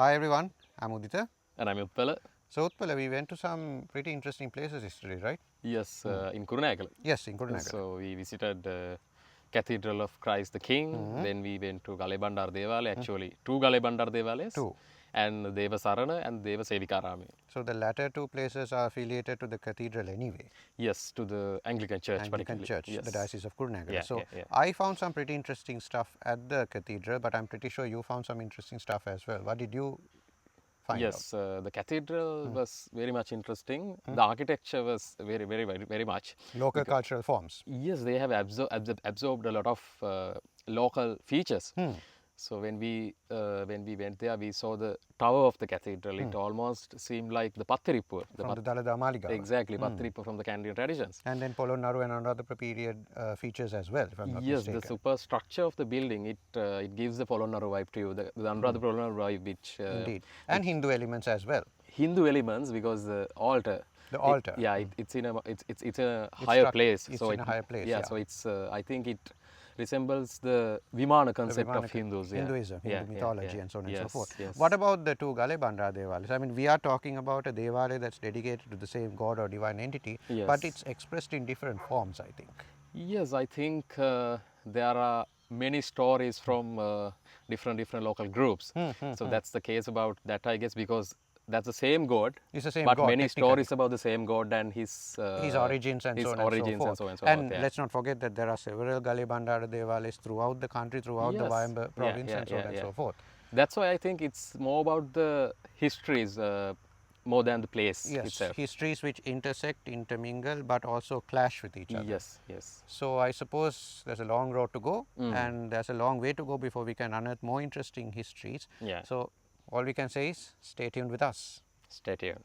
Hi everyone, I'm Udita. And I'm Utpala. So Utpala, we went to some pretty interesting places yesterday, right? Yes, in Kurunagala. Yes, in Kurunagala. So we visited Cathedral of Christ the King. Then we went to Galebandar Devale, actually two Galebandar Devales. Two. And Devasarana and Devasevikarame. So the latter two places are affiliated to the cathedral anyway. Yes, to the Anglican Church Anglican particularly. Church, Yes. the Diocese of Kurunagala. Yeah, So yeah. I found some pretty interesting stuff at the cathedral, but I'm pretty sure you found some interesting stuff as well. What did you find out? Yes, the cathedral was very much interesting. The architecture was very much. Local cultural forms. Yes, they have absorbed a lot of local features. So when we went there, we saw the tower of the cathedral. It almost seemed like the Pattiripur. From the Dalada Maligawa. Exactly, Pattiripur from the Kandyan traditions. And then Polonnaru and Anuradhapura period features as well, if I'm not Yes, mistaken. the superstructure of the building, it gives the Polonnaru vibe to you, the Anuradhapura Polonnaru vibe, which Indeed. And Hindu elements as well. Hindu elements, because the altar. The altar. It's in a higher place. It's in a higher place. Yeah, so it's I think it resembles the Vimana concept Vimana of Hindus. Hinduism, Yeah, Hindu yeah, mythology yeah. and so on and so Yes, forth. yes. What about the two Galebandra Devalas? I mean, we are talking about a Devale that's dedicated to the same god or divine entity, but Yes. it's expressed in different forms, I think. Yes, I think there are many stories from different local groups. So that's the case about that, I guess, because that's the same god. It's the same but god, many technically. stories about the same god and his Origins and his so on origins and so forth. and so on and so And forth. Yeah. let's not forget that there are several Galebandara Devales throughout the country, throughout the Yes. Vayamba province and so on and yeah. so forth. That's why I think it's more about the histories more than the place Yes, itself. histories which intersect, intermingle, but also clash with each other. Yes, yes. So I suppose there's a long road to go and there's a long way to go before we can unearth more interesting histories. Yeah. So all we can say is stay tuned with us. Stay tuned.